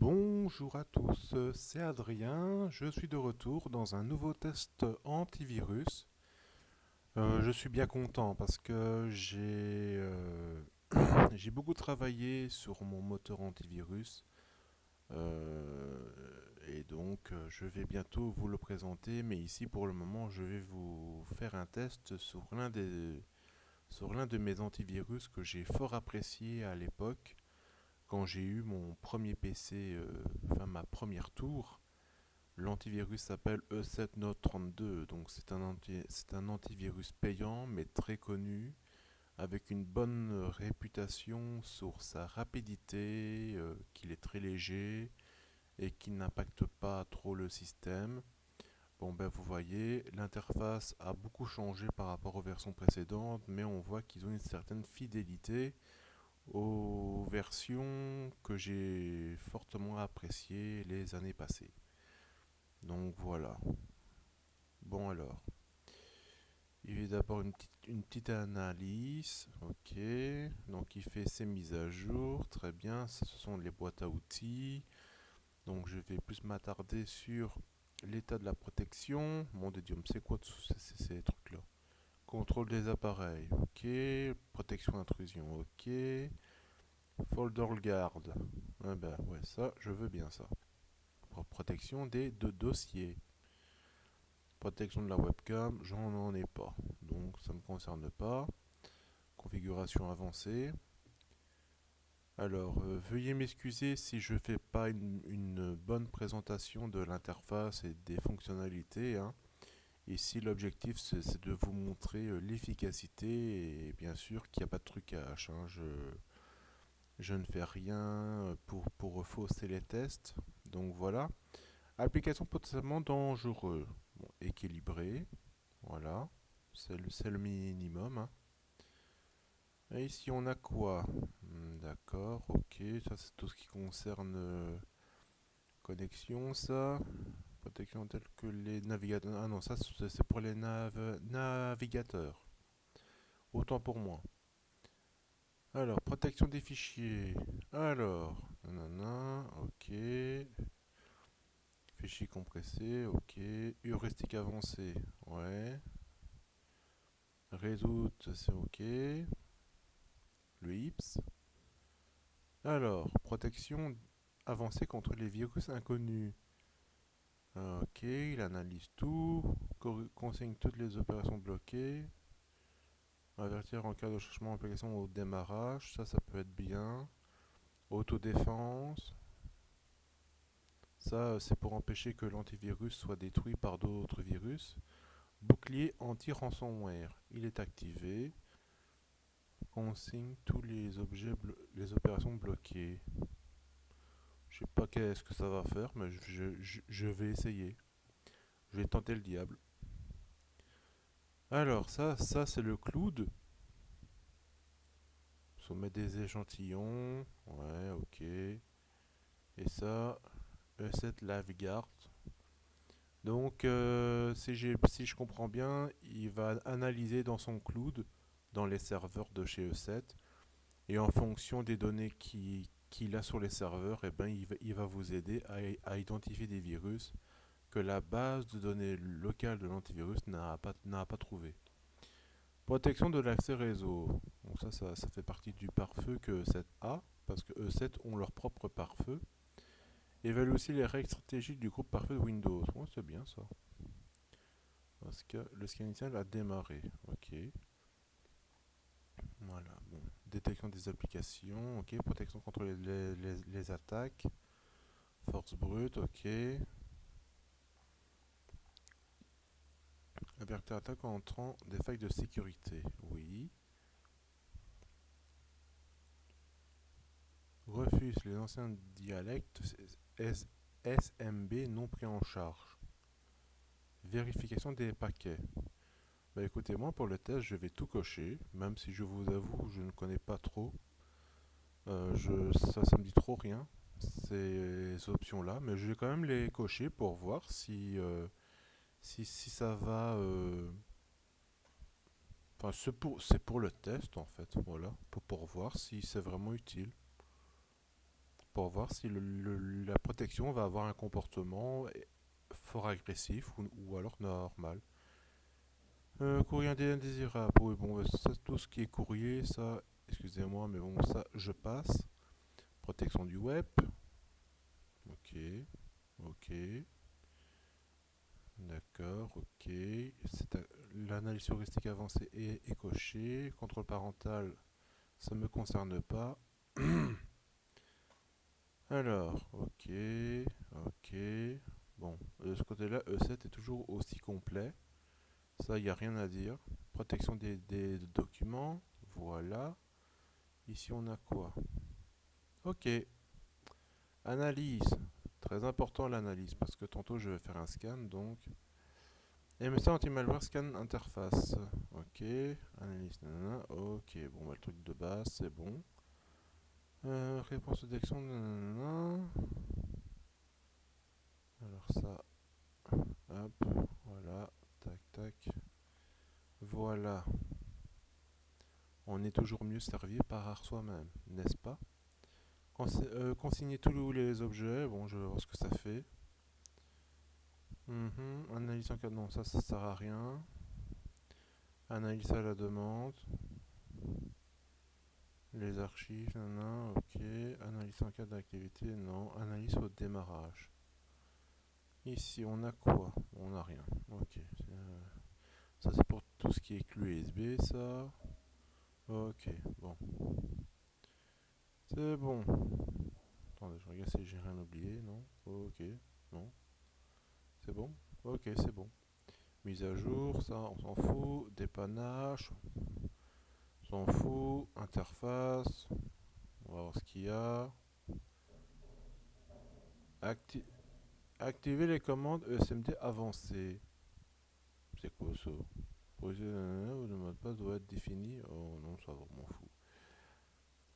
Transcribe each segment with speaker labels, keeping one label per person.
Speaker 1: Bonjour à tous, c'est Adrien, je suis de retour dans un nouveau test antivirus. Je suis bien content parce que j'ai beaucoup travaillé sur mon moteur antivirus et donc je vais bientôt vous le présenter, mais ici pour le moment je vais vous faire un test sur l'un de mes antivirus que j'ai fort apprécié à l'époque quand j'ai eu mon premier PC, enfin ma première tour. L'antivirus s'appelle E7 Note 32, donc c'est un antivirus payant mais très connu, avec une bonne réputation sur sa rapidité, qu'il est très léger et qui n'impacte pas trop le système. Bon ben vous voyez, l'interface a beaucoup changé par rapport aux versions précédentes, mais on voit qu'ils ont une certaine fidélité aux versions que j'ai fortement appréciées les années passées. Donc voilà. Bon alors, il y a d'abord une petite analyse. Ok, donc il fait ses mises à jour. Très bien, ce sont les boîtes à outils. Donc je vais plus m'attarder sur l'état de la protection. Mon Dieu, c'est quoi ces trucs-là? Contrôle des appareils. Ok, protection d'intrusion. Ok, folder guard. Ah ben ouais, ça, je veux bien ça. Protection des deux dossiers. Protection de la webcam, j'en ai pas. Donc ça ne me concerne pas. Configuration avancée. Alors, veuillez m'excuser si je ne fais pas une bonne présentation de l'interface et des fonctionnalités, hein. Ici, l'objectif, c'est de vous montrer l'efficacité et bien sûr qu'il n'y a pas de trucage, hein. Je ne fais rien pour refausser les tests. Donc voilà. Application potentiellement dangereuse. Bon, équilibré. Voilà. C'est le minimum, hein. Et ici, on a quoi? D'accord, ok. Ça, c'est tout ce qui concerne connexion, ça. Protection telle que les navigateurs. Ah non, ça, c'est pour les navigateurs. Autant pour moi. Alors, protection des fichiers. Alors, nanana, ok. Fichiers compressés, ok. Heuristique avancée, ouais. Résoudre, c'est ok. Le HIPS. Alors, protection avancée contre les virus inconnus. Ok, il analyse tout, consigne toutes les opérations bloquées, avertir en cas de changement d'application au démarrage, ça peut être bien. Autodéfense, ça c'est pour empêcher que l'antivirus soit détruit par d'autres virus. Bouclier anti-ransomware, il est activé. Consigne tous les objets, les opérations bloquées. Je sais pas qu'est-ce que ça va faire, mais je vais essayer. Je vais tenter le diable. Alors ça c'est le cloud. Soumettre des échantillons. Ouais, ok. Et ça, E7 LiveGuard. Donc, si je comprends bien, il va analyser dans son cloud, dans les serveurs de chez E7, et en fonction des données qu'il a sur les serveurs, eh ben, il va vous aider à identifier des virus que la base de données locale de l'antivirus n'a pas trouvé. Protection de l'accès réseau. Donc ça fait partie du pare-feu que E7 a, parce que E7 ont leur propre pare-feu. Évalue aussi les règles stratégiques du groupe pare-feu de Windows. Ouais, c'est bien ça. Parce que le scan initial a démarré. Ok. Voilà. Bon. Détection des applications. Ok. Protection contre les attaques. Force brute. Ok. Avertir attaque en entrant des failles de sécurité. Oui. Refuse les anciens dialectes SMB non pris en charge. Vérification des paquets. Bah écoutez, moi pour le test, je vais tout cocher, même si je vous avoue, je ne connais pas trop. Ça me dit trop rien, ces options-là, mais je vais quand même les cocher pour voir si ça va. Enfin, c'est pour le test en fait, voilà, pour voir si c'est vraiment utile. pour voir si la protection va avoir un comportement fort agressif ou alors normal. Courrier indésirable. Oui, bon, ça, tout ce qui est courrier, ça, excusez-moi, mais bon, ça, je passe. Protection du web. Ok, ok, d'accord, ok. L'analyse heuristique avancée est cochée. Contrôle parental, ça me concerne pas. Alors, ok, ok. Bon, de ce côté-là, E7 est toujours aussi complet. Ça, il n'y a rien à dire. Protection des documents. Voilà. Ici, on a quoi? Ok. Analyse. Très important l'analyse parce que tantôt je vais faire un scan donc. MSA anti-malware scan interface. Ok. Analyse. Nanana. Ok. Bon, bah, le truc de base, c'est bon. Réponse de détection. Nanana. Alors ça. Hop. Voilà. Tac, tac. Voilà. On est toujours mieux servi par soi-même, n'est-ce pas? Consigner tous les objets, bon, je vais voir ce que ça fait. Analyse en cas, non, ça sert à rien. Analyse à la demande. Les archives, non, ok. Analyse en cas d'activité, non. Analyse au démarrage. Ici, on a quoi? On n'a rien. Ok. Ça, c'est pour tout ce qui est clé USB, ça. Ok, bon. C'est bon. Attendez, je regarde si j'ai rien oublié, non? Ok, non. C'est bon? Ok, c'est bon. Mise à jour, ça, on s'en fout. Dépannage, on s'en fout. Interface, on va voir ce qu'il y a. Acti- Activer les commandes ESMD avancées. C'est quoi ça? Projet ou le mot de passe doit être défini. Oh non, ça va, m'en fout.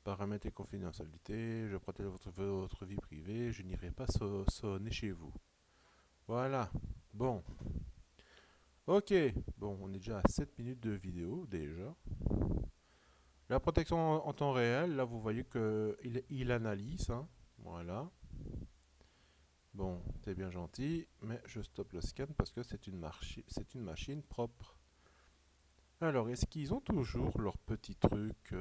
Speaker 1: Paramètres et confidentialité, je protège votre vie privée, je n'irai pas sonner chez vous. Voilà. Bon. Ok. Bon, on est déjà à 7 minutes de vidéo déjà. La protection en temps réel, là vous voyez qu'il analyse. Hein. Voilà. Bon, c'est bien gentil, mais je stoppe le scan parce que c'est une machine propre. Alors, est-ce qu'ils ont toujours leurs petits trucs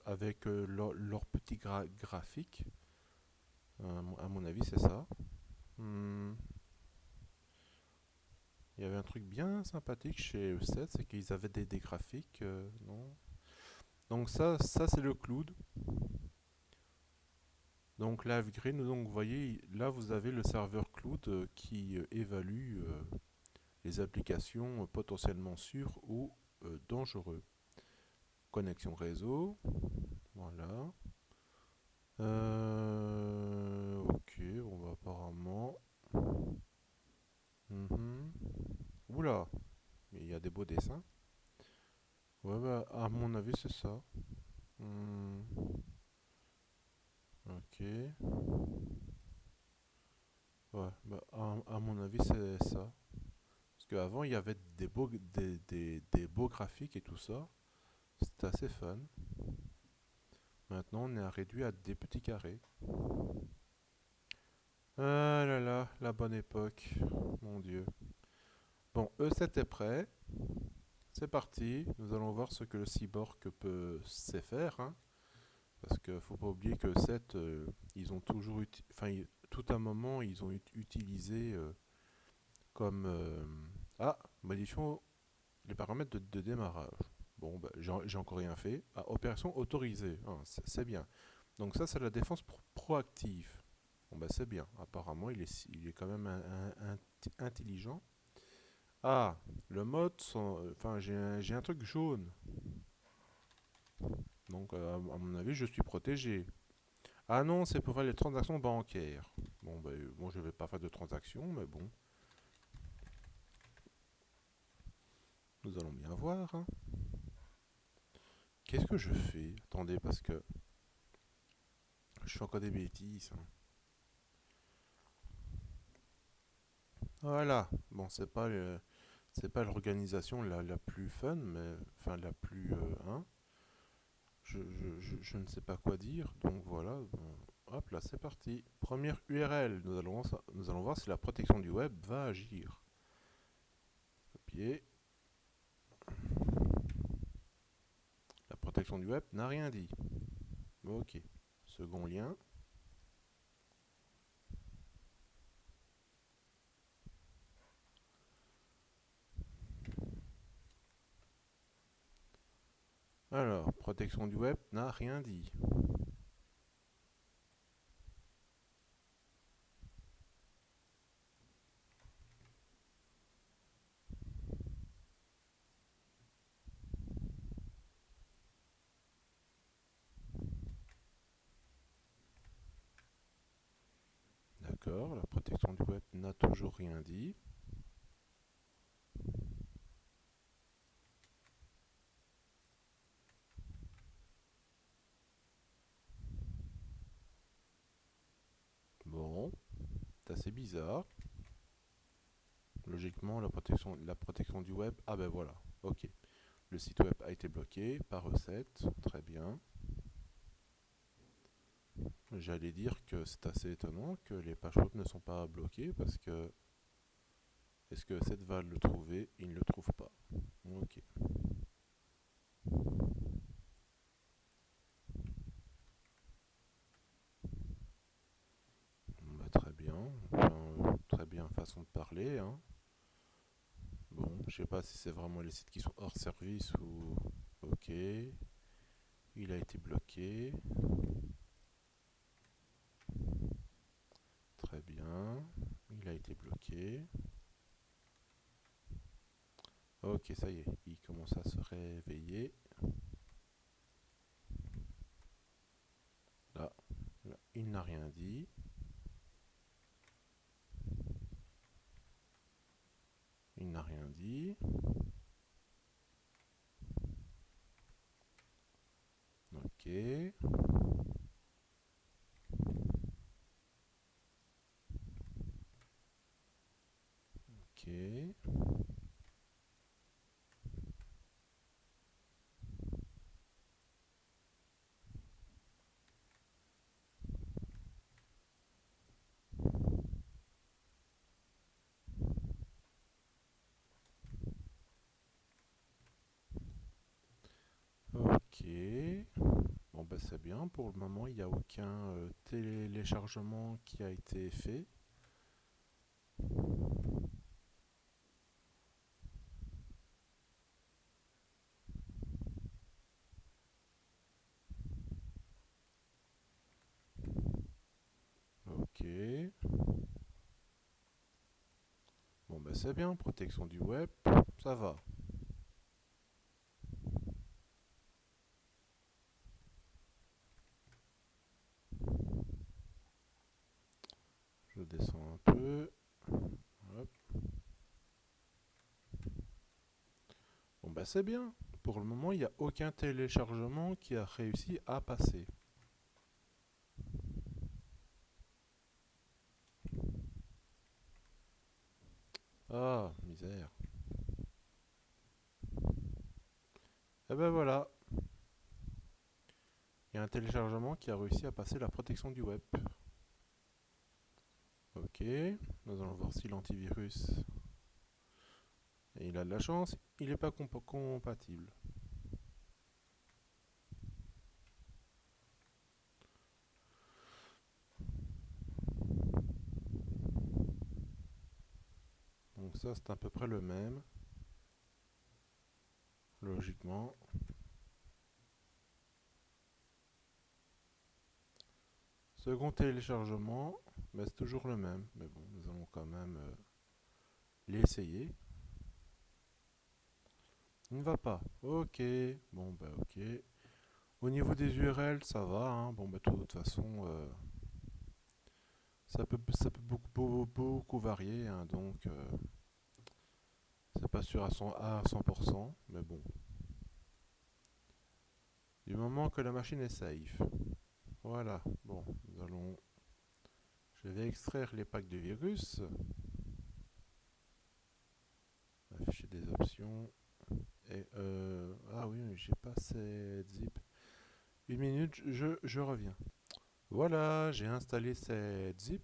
Speaker 1: avec leurs petits graphiques? À mon avis, c'est ça. Hmm. Il y avait un truc bien sympathique chez E7, c'est qu'ils avaient des graphiques, non? Donc ça c'est le cloud. Donc Live Green, donc vous voyez, là vous avez le serveur cloud qui évalue les applications potentiellement sûres ou dangereuses. Connexion réseau, voilà. Ok, bon bah apparemment. Mhm. Oula, mais il y a des beaux dessins. Ouais, bah à mon avis c'est ça. Hmm, ok. Ouais, bah à mon avis c'est ça. Parce qu'avant il y avait des beaux graphiques et tout ça. C'était assez fun. Maintenant on est réduit à des petits carrés. Ah là là, la bonne époque. Mon Dieu. Bon, E7 est prêt. C'est parti. Nous allons voir ce que le cyborg peut sait faire. Hein. Parce qu'il ne faut pas oublier que E7, ils ont toujours tout un moment, ils ont utilisé comme... ah, modifions les paramètres de démarrage. Bon, bah, j'ai encore rien fait. Ah, opération autorisée. Ah, c'est bien. Donc ça, c'est la défense proactive. Bon, bah c'est bien. Apparemment, il est quand même intelligent. Ah, le mode, enfin, j'ai un truc jaune. Donc, à mon avis, je suis protégé. Ah non, c'est pour faire les transactions bancaires. Bon, ben, bon, je vais pas faire de transactions, mais bon, nous allons bien voir. Hein. Qu'est-ce que je fais? Attendez, parce que je fais encore des bêtises. Hein. Voilà. Bon, c'est pas l'organisation la plus fun, mais enfin la plus, hein. Je ne sais pas quoi dire, donc voilà. Bon, Hop là, c'est parti. Première URL, nous allons voir si la protection du web va agir. Copier. La protection du web n'a rien dit. Ok. Second lien. Alors, protection du web n'a rien dit. D'accord, la protection du web n'a toujours rien dit. Bon, c'est assez bizarre. Logiquement, la protection du web... Ah ben voilà, ok. Le site web a été bloqué par recette, très bien. J'allais dire que c'est assez étonnant que les pages web ne sont pas bloquées parce que... Est-ce que cette va le trouver? Il ne le trouve pas. Ok. Bah, très bien. Enfin, très bien façon de parler, hein. Bon, je sais pas si c'est vraiment les sites qui sont hors service ou... Ok. Il a été bloqué. Très bien. Il a été bloqué. Ok, ça y est. Il commence à se réveiller. Là, là il n'a rien dit. Il n'a rien dit. Ok. Ok. Ok. Bon, bah c'est bien. Pour le moment, il n'y a aucun téléchargement qui a été fait. Ok. Bon, bah c'est bien. Protection du web, ça va. Je descends un peu. Hop. Bon, bah c'est bien. Pour le moment, il n'y a aucun téléchargement qui a réussi à passer. Ah, misère. Et ben voilà. Il y a un téléchargement qui a réussi à passer la protection du web. Ok. Nous allons voir si l'antivirus... Et il a de la chance, il n'est pas compatible. Donc ça, c'est à peu près le même. Logiquement. Second téléchargement, mais c'est toujours le même. Mais bon, nous allons quand même l'essayer. Il ne va pas. Ok. Bon, bah ok. Au niveau des URL, ça va, hein. Bon, bah de toute façon, ça peut beaucoup varier, hein. Donc, c'est pas sûr à 100%. Mais bon. Du moment que la machine est safe. Voilà. Bon, nous allons... Je vais extraire les packs de virus. Afficher des options. Et ah oui, j'ai pas cette zip. Une minute, je reviens. Voilà, j'ai installé cette zip.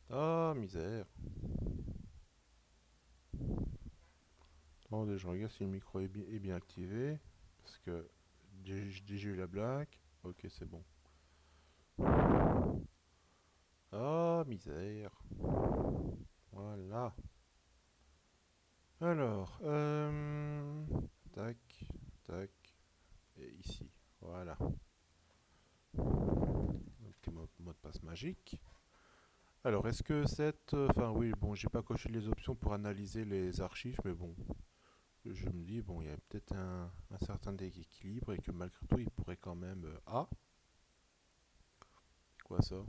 Speaker 1: Ah, misère. Attendez, je regarde si le micro est bien activé. Parce que j'ai eu la blague. Ok, c'est bon. Ah, misère. Voilà. Alors, tac, tac, et ici. Voilà. Un petit mot de passe magique. Alors, est-ce que cette... Enfin, oui, bon, j'ai pas coché les options pour analyser les archives, mais bon, je me dis, bon, il y a peut-être un certain déséquilibre et que malgré tout, il pourrait quand même... Ah, quoi ça?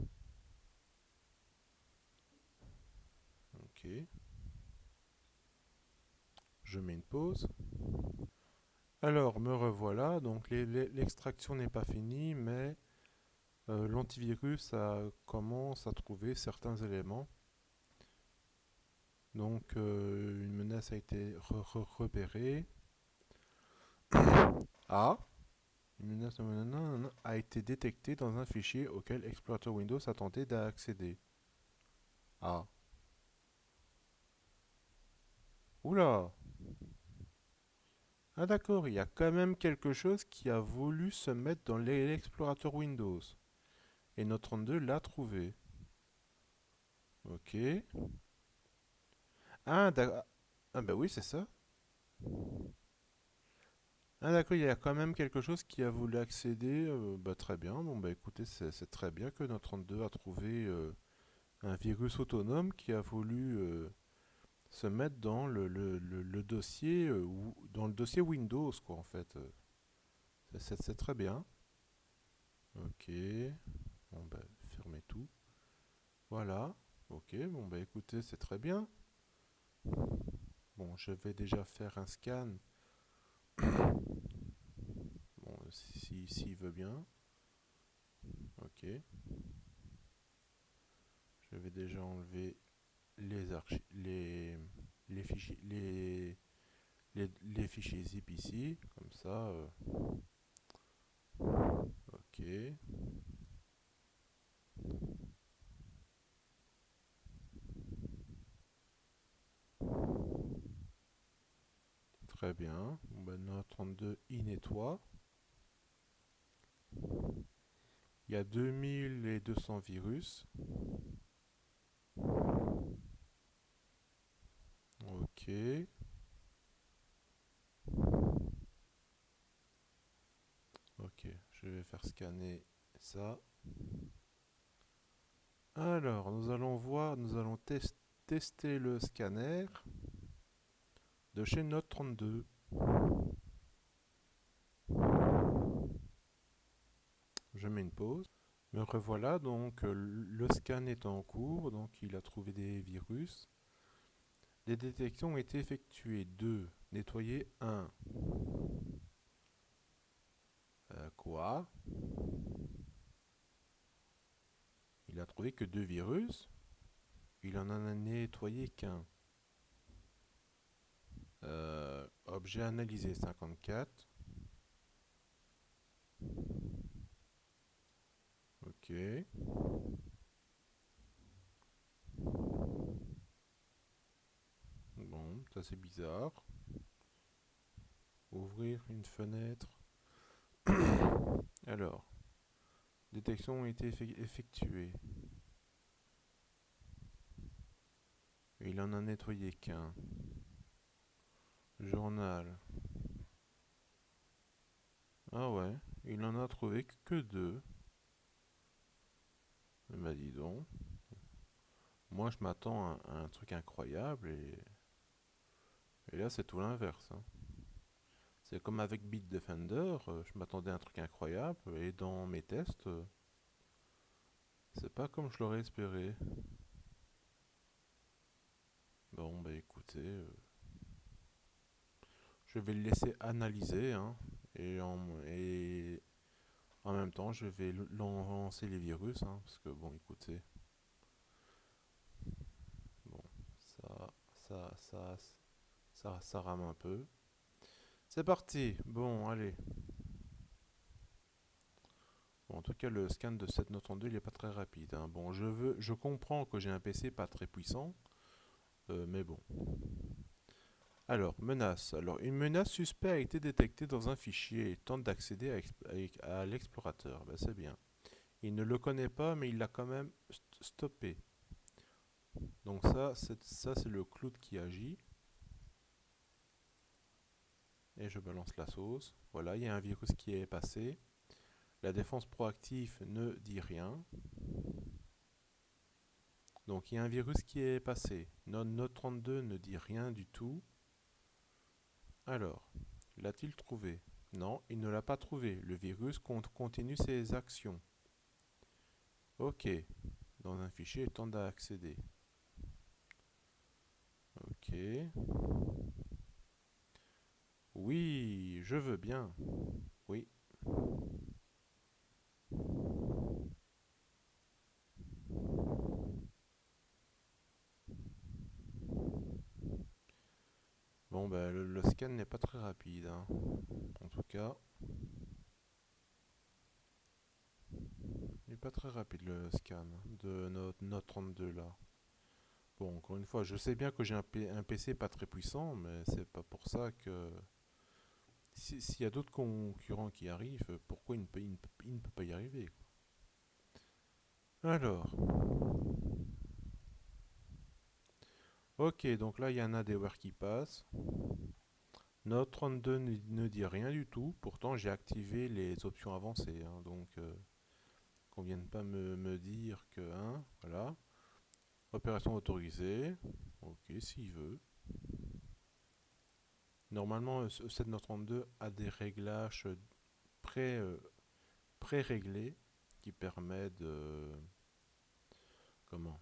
Speaker 1: Ok, je mets une pause. Alors, me revoilà. Donc, l'extraction n'est pas finie, mais l'antivirus commence à trouver certains éléments. Donc, une menace a été repérée. Ah, une menace a été détectée dans un fichier auquel Explorator Windows a tenté d'accéder. Ah, oula. Ah d'accord, il y a quand même quelque chose qui a voulu se mettre dans l'explorateur Windows. Et notre 32 l'a trouvé. Ok. Ah bah oui, c'est ça. Ah d'accord, il y a quand même quelque chose qui a voulu accéder. Bah très bien. Bon bah écoutez, c'est très bien que notre 32 a trouvé un virus autonome qui a voulu se mettre dans le dossier dans le dossier Windows quoi en fait. C'est très bien. Ok. Bon bah fermez tout. Voilà. Ok. Bon bah écoutez, c'est très bien. Bon, je vais déjà faire un scan. Bon, s'il veut bien. Ok. Je vais déjà enlever les archives, les fichiers, les fichiers zip ici, comme ça. Ok, très bien. Bon, ben, notre 32 il nettoie. Il y a 2200 virus. Ok, ok. Je vais faire scanner ça. Alors, nous allons voir, nous allons tester le scanner de chez Note 32. Je mets une pause. Me revoilà, donc le scan est en cours, donc il a trouvé des virus. Les détections ont été effectuées. 2. Nettoyer 1. Quoi? Il a trouvé que 2 virus. Il en a nettoyé qu'un. Objet analysé 54. Ok. Bon, ça c'est bizarre. Ouvrir une fenêtre. Alors, détection ont été effectuées. Il en a nettoyé qu'un. Journal. Ah ouais, il en a trouvé que 2. Bah dis donc. Moi je m'attends à un truc incroyable et là c'est tout l'inverse, hein. C'est comme avec Bitdefender, je m'attendais à un truc incroyable et dans mes tests, c'est pas comme je l'aurais espéré. Bon bah écoutez, je vais le laisser analyser, hein, et en même temps je vais lancer les virus, hein, parce que bon écoutez, bon ça, ça rame un peu. C'est parti. Bon, allez. Bon, en tout cas, le scan de cette note en 2, il est pas très rapide, hein. Bon, je comprends que j'ai un PC pas très puissant, mais bon. Alors, menace. Alors, une menace suspecte a été détectée dans un fichier et tente d'accéder à l'explorateur. Ben, c'est bien. Il ne le connaît pas, mais il l'a quand même stoppé. Donc ça, c'est le cloud qui agit. Et je balance la sauce. Voilà, il y a un virus qui est passé. La défense proactive ne dit rien. Donc il y a un virus qui est passé. Note 32 ne dit rien du tout. Alors, l'a-t-il trouvé? Non, il ne l'a pas trouvé. Le virus continue ses actions. Ok, dans un fichier, il tente d'accéder. Ok. Oui, je veux bien. Oui. Bon, ben, le scan n'est pas très rapide, hein. En tout cas, il n'est pas très rapide le scan de notre 32 là. Bon, encore une fois, je sais bien que j'ai un PC pas très puissant, mais c'est pas pour ça que s'il y a d'autres concurrents qui arrivent, pourquoi il ne peut pas y arriver, quoi. Alors, ok, donc là il y a un ADWare qui passe. Note 32 ne dit rien du tout, pourtant j'ai activé les options avancées, hein, donc qu'on vienne pas me dire que, hein, voilà. Opération autorisée, ok, s'il veut. Normalement, cette Note 32 a des réglages pré, euh, pré-réglés qui permettent de... Comment?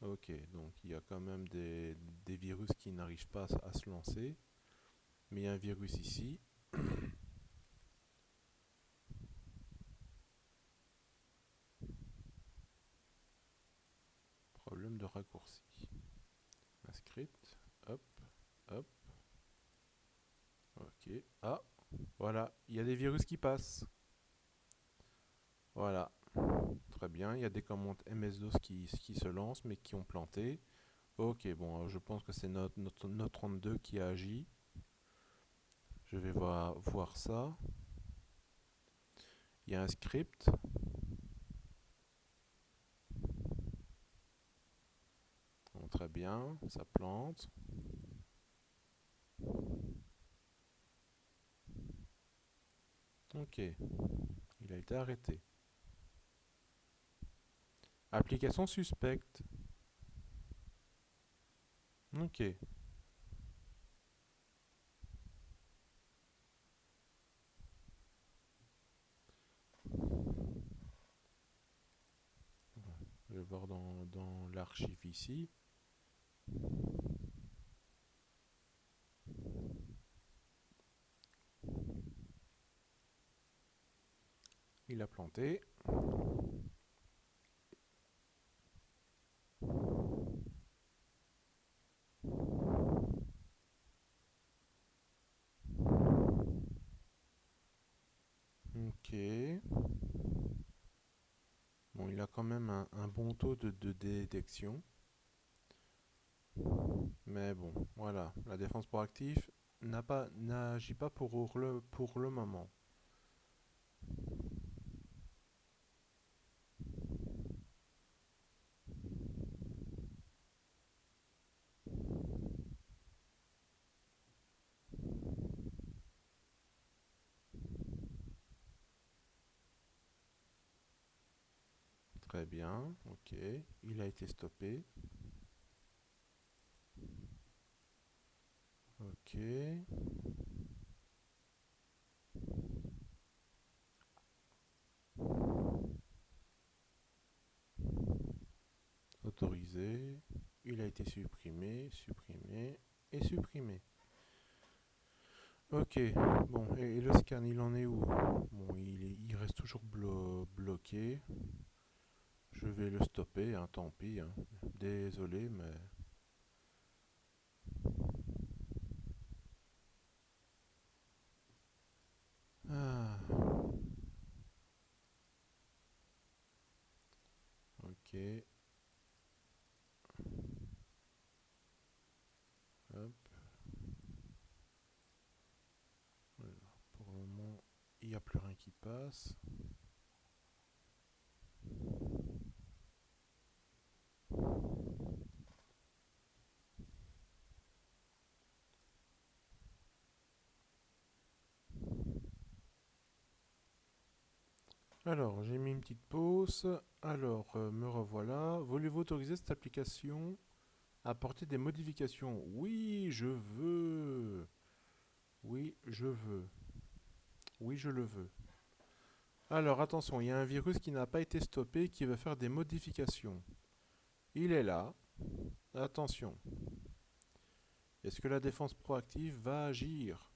Speaker 1: Ok, donc il y a quand même des virus qui n'arrivent pas à se lancer. Mais il y a un virus ici. Problème de raccourci. Un script. Hop, hop. Ok. Ah, voilà. Il y a des virus qui passent. Voilà. Très bien. Il y a des commandes MS-DOS qui se lancent mais qui ont planté. Ok, bon, je pense que c'est notre 32 qui a agi. Je vais voir ça. Il y a un script. Bon, très bien. Ça plante. Ok. Il a été arrêté. Application suspecte. Ok. Je vais voir dans l'archive ici. Il a planté. Ok. Bon, il a quand même un bon taux de détection. Mais bon, voilà. La défense proactive n'agit pas pour le moment. Très bien. Ok. Il a été stoppé. Ok. Autorisé. Il a été supprimé, supprimé et supprimé. Ok. Bon, et le scan, il en est où? Bon, il reste toujours bloqué. Je vais le stopper, hein, tant pis, hein. Désolé, mais Hop. Voilà. Pour le moment, il n'y a plus rien qui passe. Alors, j'ai mis une petite pause. Alors, me revoilà. Voulez-vous autoriser cette application à apporter des modifications? Oui, je veux. Oui, je veux. Oui, je le veux. Alors, attention, il y a un virus qui n'a pas été stoppé qui veut faire des modifications. Il est là. Attention. Est-ce que la défense proactive va agir?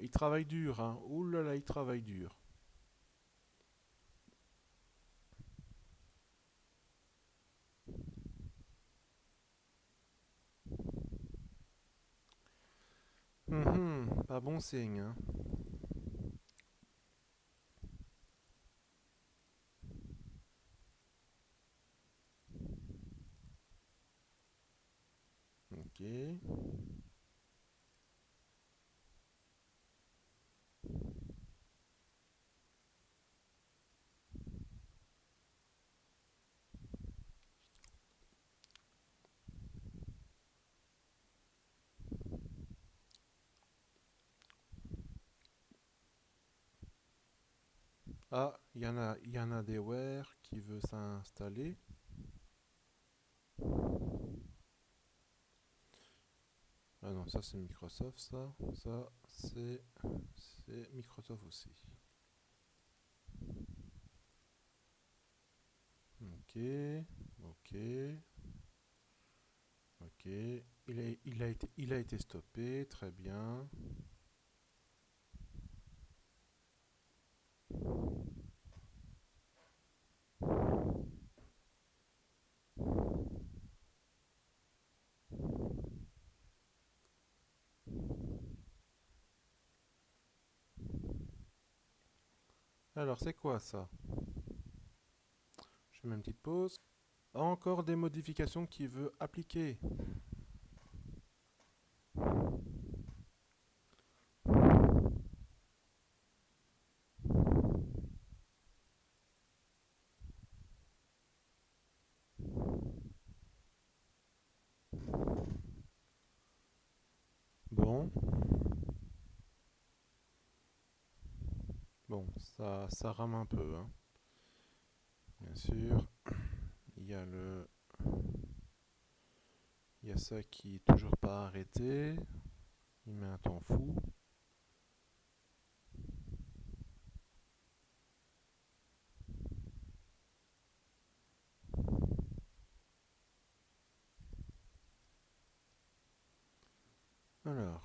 Speaker 1: Il travaille dur, hein. Ouh là là, il travaille dur. Pas bon signe, hein. Ok. Ah, il y en a des where qui veut s'installer. Ah non, ça c'est Microsoft, ça. Ça c'est Microsoft aussi. Ok, ok, ok. Il a été stoppé, très bien. Alors, c'est quoi ça? Je mets une petite pause. Encore des modifications qu'il veut appliquer. Bon, bon, ça rame un peu, hein. Bien sûr, il y a il y a ça qui est toujours pas arrêté. Il met un temps fou. Alors,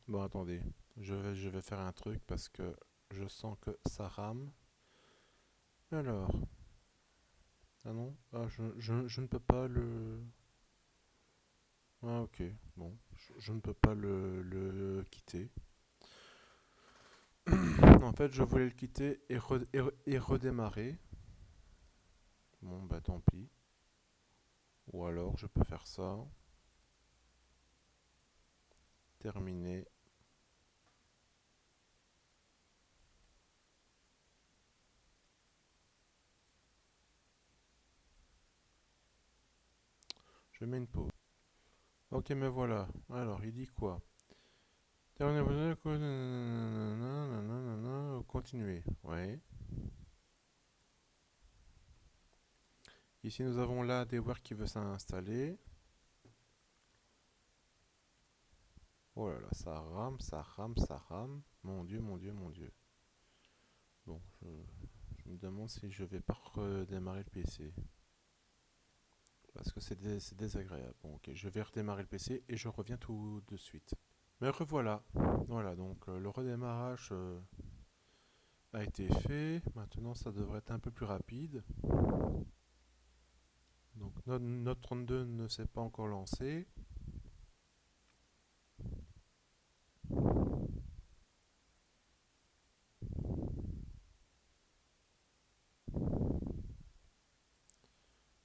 Speaker 1: bon, attendez, je vais faire un truc parce que je sens que ça rame. Alors, ah non, ah, je ne peux pas le... Ah ok, bon, je ne peux pas le quitter. En fait, je voulais le quitter et redémarrer. Bon, bah tant pis. Ou alors, je peux faire ça. Terminer. Je mets une pause. Ok, mais voilà. Alors, il dit quoi? Continuer. Ouais. Ici, nous avons là des work qui veut s'installer. Oh là là, ça rame, ça rame, ça rame. Mon Dieu, mon Dieu, mon Dieu. Bon, je me demande si je vais pas redémarrer le PC. Parce que c'est désagréable. Bon, ok, je vais redémarrer le PC et je reviens tout de suite. Mais revoilà. Voilà, donc le redémarrage a été fait. Maintenant, ça devrait être un peu plus rapide. Notre 32 ne s'est pas encore lancé.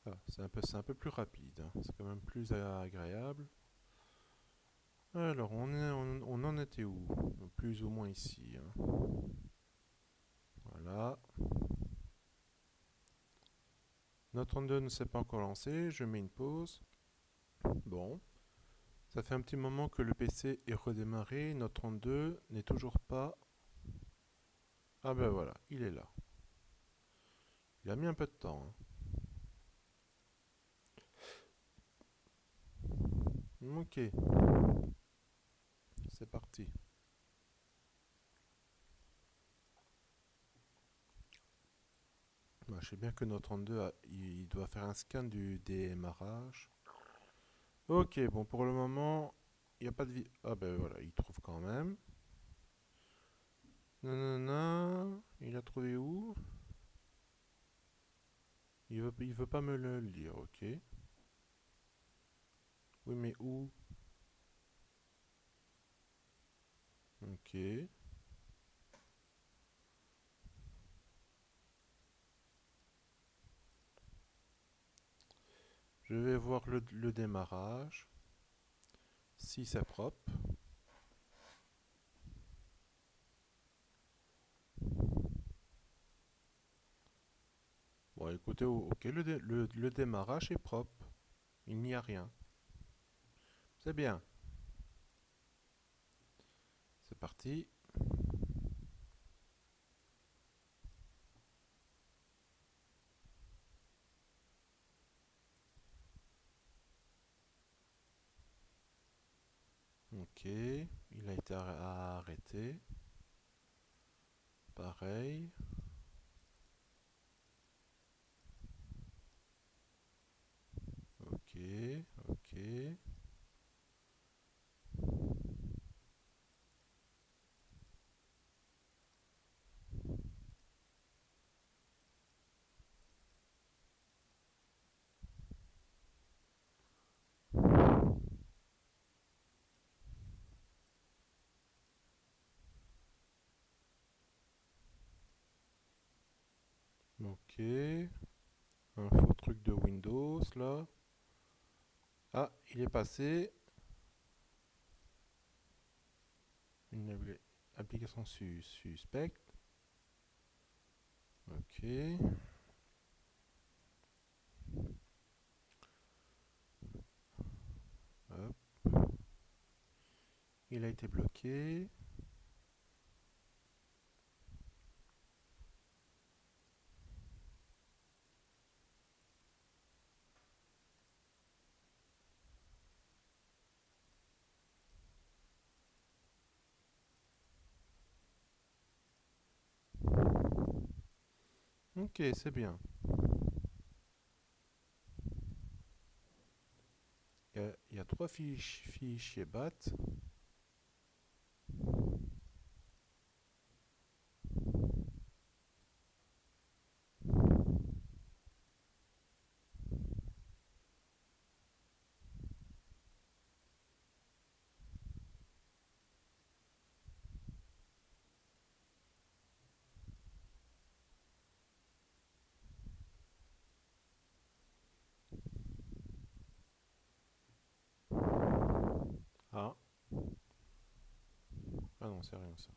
Speaker 1: Ah, c'est un peu plus rapide, hein. C'est quand même plus agréable. Alors, on en était où? Plus ou moins ici, hein. Voilà. Notre 32 ne s'est pas encore lancé. Je mets une pause. Bon. Ça fait un petit moment que le PC est redémarré. Notre 32 n'est toujours pas... Ah ben voilà, il est là. Il a mis un peu de temps, hein. Ok, c'est parti. Bah, je sais bien que notre 32, il doit faire un scan du démarrage. Ok, bon, pour le moment, il n'y a pas de vie. Ah ben voilà, il trouve quand même. Nanana, il a trouvé où? Il veut pas me le dire, ok. Oui, mais où? Ok. Je vais voir le démarrage. Si c'est propre. Bon, écoutez, ok, le démarrage est propre. Il n'y a rien. C'est bien. C'est parti. Ok, il a été arrêté. Pareil. Ok, ok. Ok. Un faux truc de Windows là. Ah, il est passé. Une application suspecte. Ok. Hop. Il a été bloqué. Ok, c'est bien. Il y a trois fichiers BAT. Ah, ah non, c'est rien ça.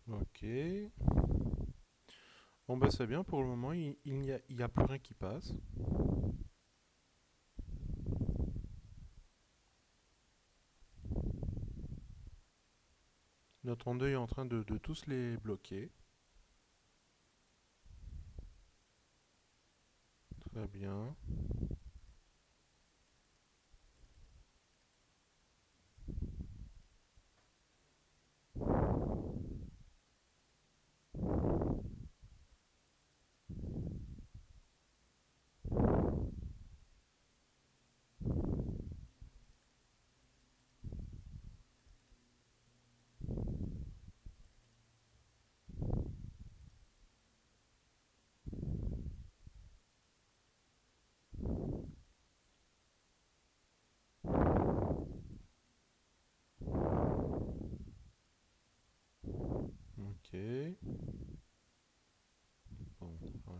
Speaker 1: Ok. Bon bah c'est bien pour le moment, il n'y a plus rien qui passe. Notre onde est en train de tous les bloquer. Très bien.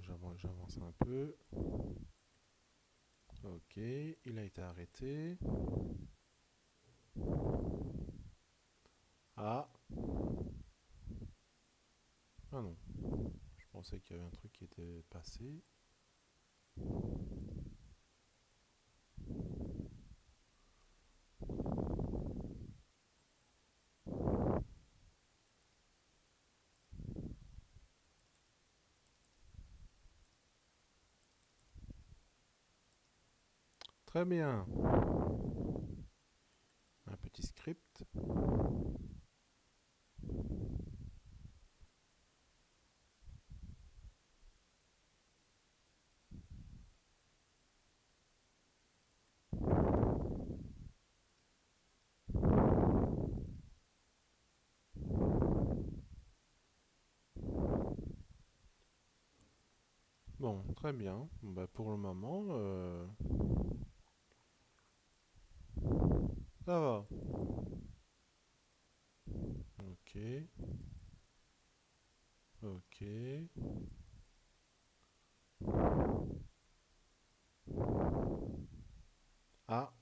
Speaker 1: J'avance un peu. Ok, il a été arrêté. Ah, ah non, je pensais qu'il y avait un truc qui était passé. Très bien. Un petit script. Bon, très bien. Bon, bah, pour le moment, ça va. Ok, ok. Ah,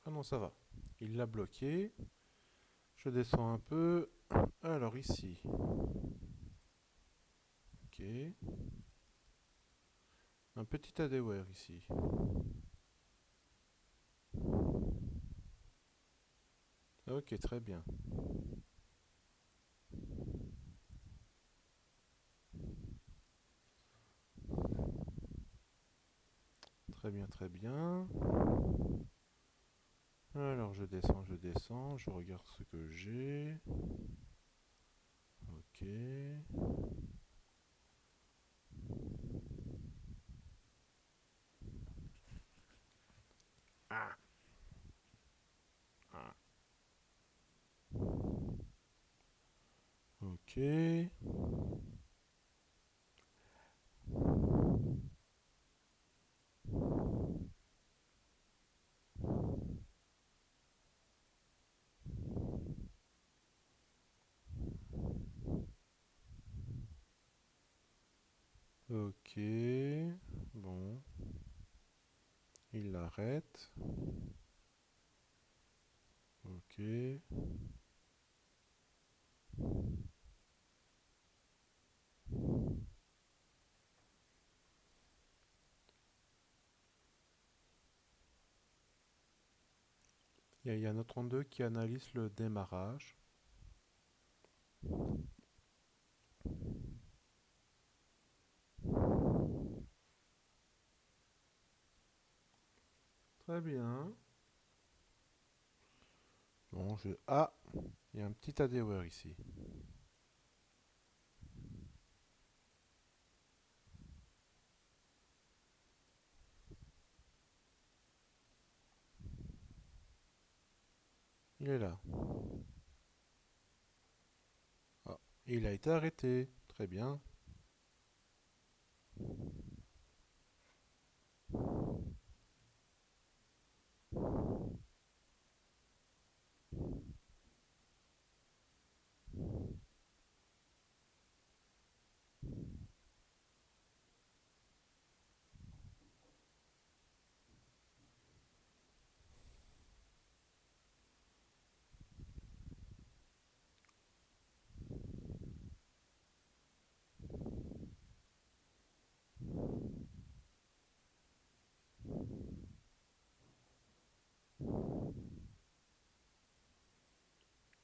Speaker 1: ah non, ça va. Il l'a bloqué. Je descends un peu. Alors ici. Ok. Un petit adware ici. Ok, très bien. Très bien, très bien. Alors je descends, je regarde ce que j'ai. Ok. Ah, ah. Ok. Ok. Bon. Il l'arrête. Ok. Il y a notre 32 qui analyse le démarrage. Très bien. Bon, je... Ah, il y a un petit adware ici. Il est là. Ah, il a été arrêté. Très bien.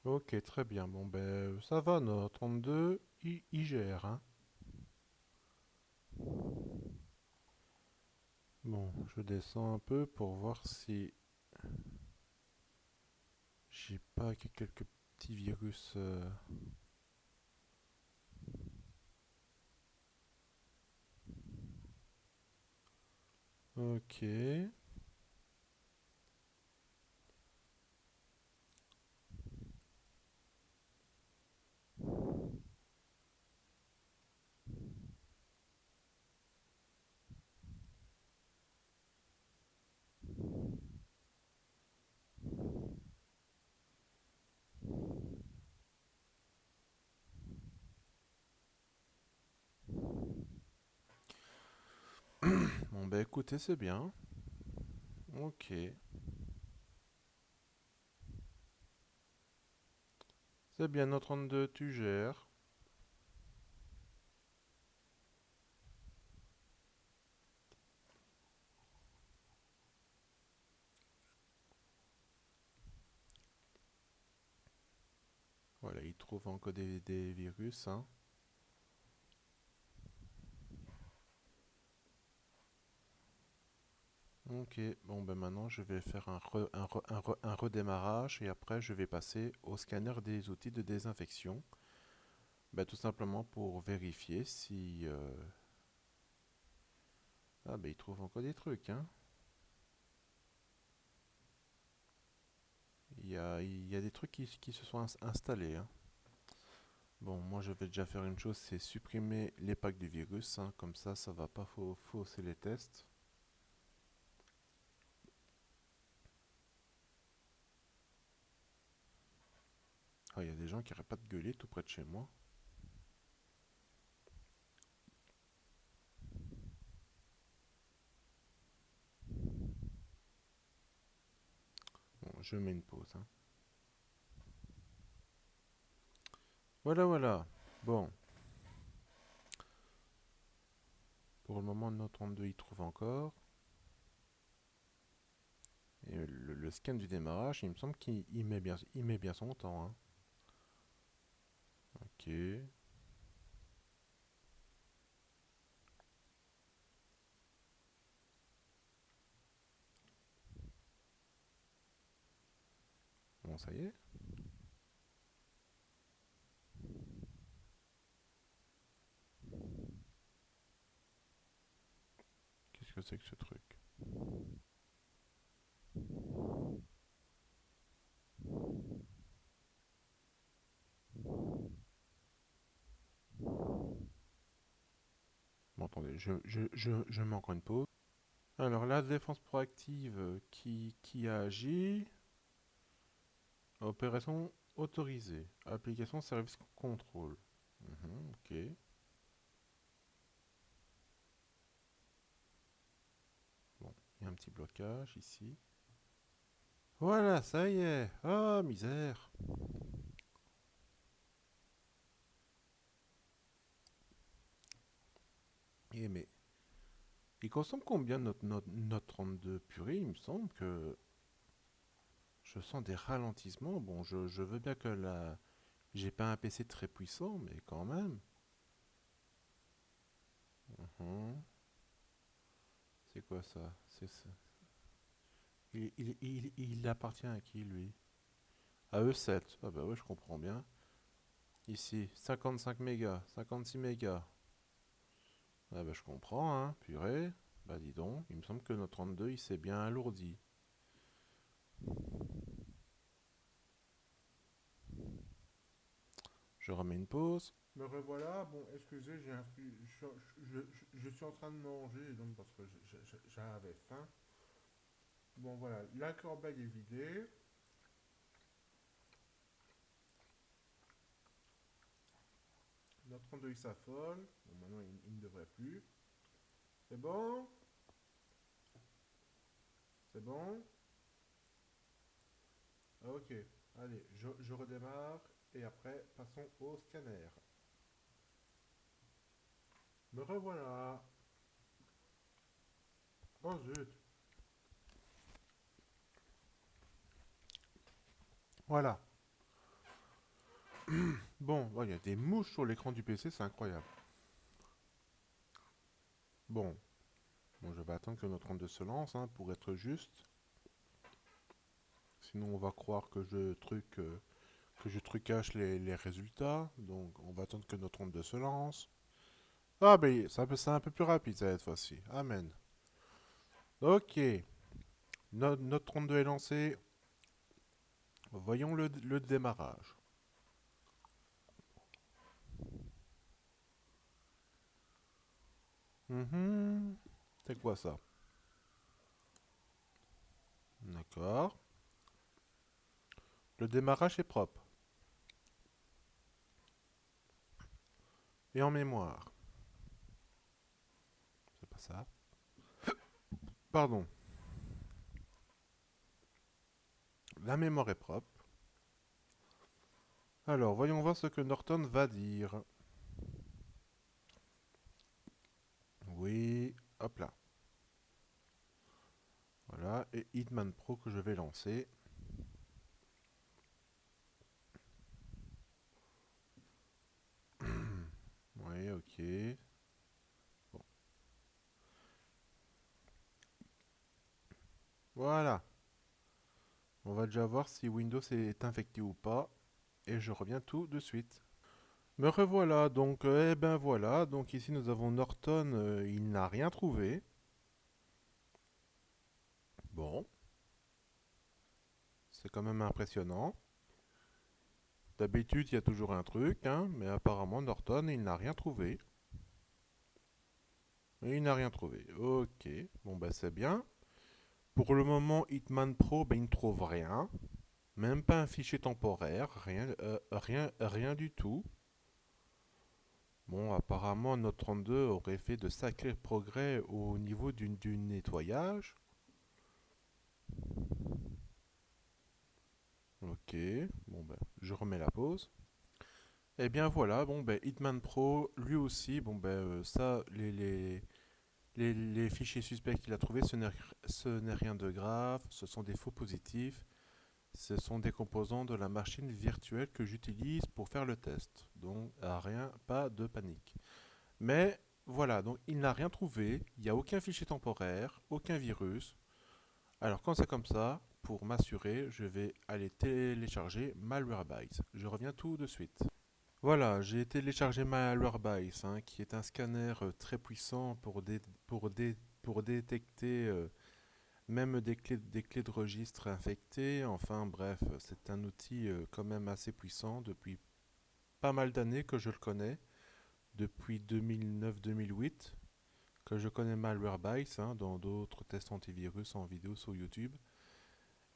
Speaker 1: Ok, très bien. Bon, ben, ça va, notre 32, il gère, hein. Bon, je descends un peu pour voir si j'ai pas quelques petits virus. Ok. Bon, bah écoutez, c'est bien. Ok. C'est bien, notre 32, tu gères. Voilà, il trouve encore des virus, hein. Ok, bon ben maintenant je vais faire un redémarrage et après je vais passer au scanner des outils de désinfection. Ben, tout simplement pour vérifier si... Ah ben il trouve encore des trucs, hein. Il y a des trucs qui se sont installés, hein. Bon, moi je vais déjà faire une chose, c'est supprimer les packs du virus, hein. Comme ça va pas fausser les tests. Ah, il y a des gens qui n'arrêtent pas de gueuler tout près de chez moi. Bon, je mets une pause, hein. Voilà, voilà. Bon, pour le moment, Note 32 il trouve encore. Et le scan du démarrage, il me semble qu'il met bien son temps, hein. Ok. Bon, ça y est. Qu'est-ce que c'est que ce truc? Bon, attendez, je mets encore une pause. Alors, la défense proactive qui a agi. Opération autorisée. Application service contrôle. Mhm, ok. Bon, il y a un petit blocage ici. Voilà, ça y est. Ah, misère. Eh, mais il consomme combien notre 32 purée? Il me semble que je sens des ralentissements. Bon, je veux bien que la... J'ai pas un PC très puissant, mais quand même. Mhm. C'est quoi ça? C'est ça. Il appartient à qui, lui? À E7. Ah bah ouais, je comprends bien. Ici, 55 mégas, 56 mégas. Ah bah je comprends, hein, purée. Bah dis donc, il me semble que notre 32, il s'est bien alourdi. Je remets une pause.
Speaker 2: Me revoilà, bon, excusez, je suis en train de manger, donc parce que j'avais faim. Bon, voilà, la corbeille est vidée. Notre 32 il s'affole. Bon, maintenant il ne devrait plus. C'est bon? C'est bon? Ok, allez, je redémarre et après passons au scanner. Me revoilà. Oh zut.
Speaker 1: Voilà. Bon, il y a des mouches sur l'écran du PC, c'est incroyable. Bon, bon, je vais attendre que notre 32 se lance, hein, pour être juste. Sinon, on va croire que je trucache les résultats. Donc, on va attendre que notre 32 se lance. Ah, ben, c'est un peu plus rapide cette fois-ci. Amen. Ok, notre 32 est lancé. Voyons le démarrage. Mhm. C'est quoi ça? D'accord. Le démarrage est propre. Et en mémoire. C'est pas ça. pardon, la mémoire est propre. Alors, voyons voir ce que Norton va dire. Oui, hop là. Voilà, et Hitman Pro que je vais lancer. Oui, ok. Bon, voilà. On va déjà voir si Windows est infecté ou pas. Et je reviens tout de suite. Me revoilà, donc, eh ben voilà. Donc ici nous avons Norton, il n'a rien trouvé. Bon, c'est quand même impressionnant. D'habitude, il y a toujours un truc, hein, mais apparemment Norton, il n'a rien trouvé. Il n'a rien trouvé. Ok, bon ben c'est bien. Pour le moment, Hitman Pro, ben, il ne trouve rien. Même pas un fichier temporaire, rien du tout. Bon, apparemment, Note 32 aurait fait de sacrés progrès au niveau du nettoyage. Ok, bon ben, je remets la pause. Et bien voilà, bon ben, Hitman Pro, lui aussi, bon ben, ça, les fichiers suspects qu'il a trouvés, ce n'est rien de grave, ce sont des faux positifs. Ce sont des composants de la machine virtuelle que j'utilise pour faire le test. Donc rien, pas de panique. Mais voilà, donc il n'a rien trouvé, il n'y a aucun fichier temporaire, aucun virus. Alors quand c'est comme ça, pour m'assurer, je vais aller télécharger Malwarebytes. Je reviens tout de suite. Voilà, j'ai téléchargé Malwarebytes, hein, qui est un scanner très puissant pour détecter même des clés de registre infectées. Enfin bref, c'est un outil quand même assez puissant depuis pas mal d'années que je le connais, depuis 2009-2008, que je connais Malwarebytes, hein, dans d'autres tests antivirus en vidéo sur YouTube.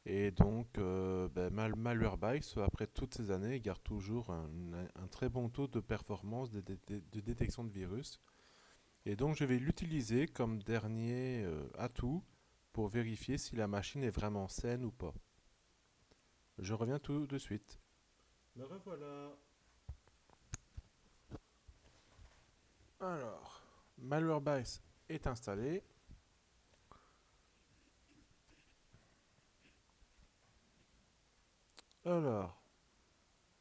Speaker 1: Et donc, ben, Malwarebytes, après toutes ces années, garde toujours un très bon taux de performance de détection de virus. Et donc, je vais l'utiliser comme dernier atout pour vérifier si la machine est vraiment saine ou pas. Je reviens tout de suite. Me revoilà. Alors, Malwarebytes est installé. Alors,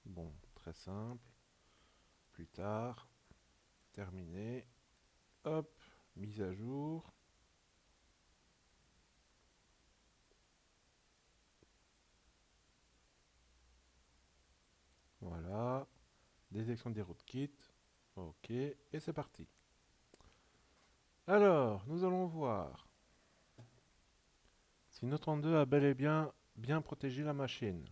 Speaker 1: bon, très simple. Plus tard, terminé. Hop, mise à jour. Voilà. Détection des rootkits. Ok, et c'est parti. Alors, nous allons voir si notre 32 a bel et bien protégé la machine.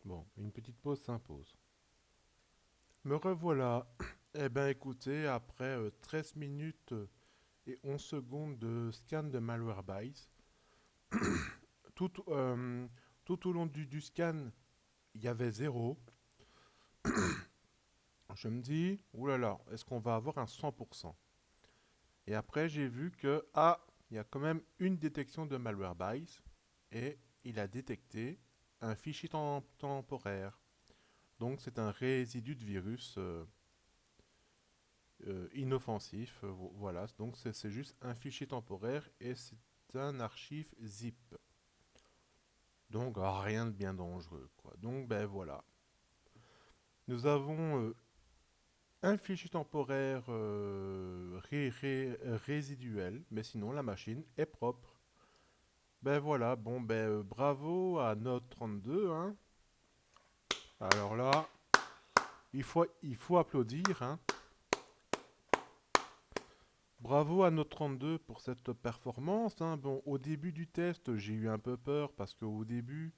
Speaker 1: Bon, une petite pause s'impose. Me revoilà. Eh bien écoutez, après 13 minutes et 11 secondes de scan de Malwarebytes, tout, euh, tout au long du scan, il y avait zéro. Je me dis, oulala, est-ce qu'on va avoir un 100%? Et après, j'ai vu que, il y a quand même une détection de Malwarebytes et il a détecté un fichier temporaire. Donc, c'est un résidu de virus inoffensif. Voilà, donc c'est juste un fichier temporaire et c'est un archive zip. Donc, rien de bien dangereux, quoi. Donc, ben voilà. Nous avons un fichier temporaire résiduel, mais sinon la machine est propre. Ben voilà, bon ben bravo à Note 32, hein. Alors là, il faut applaudir, hein. Bravo à Note 32 pour cette performance, hein. Bon, au début du test, j'ai eu un peu peur parce qu'au début,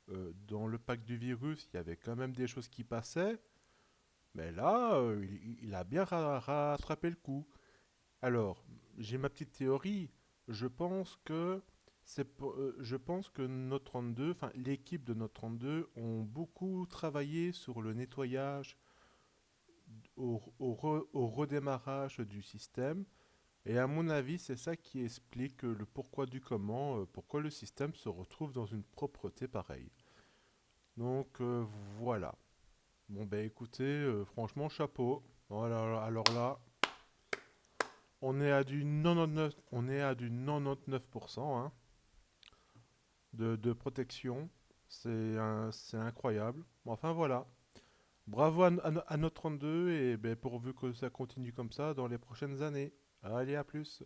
Speaker 1: dans le pack du virus, il y avait quand même des choses qui passaient. Mais là, il a bien rattrapé le coup. Alors, j'ai ma petite théorie. Je pense que je pense que Note 32, enfin l'équipe de Note 32 ont beaucoup travaillé sur le nettoyage au redémarrage du système. Et à mon avis, c'est ça qui explique le pourquoi du comment, pourquoi le système se retrouve dans une propreté pareille. Donc voilà. Bon ben écoutez, franchement chapeau. Voilà, alors là, on est à du 99, on est à du 99% hein, de protection. C'est incroyable. Bon, enfin voilà. Bravo à notre 32 et ben, pourvu que ça continue comme ça dans les prochaines années. Allez, à plus.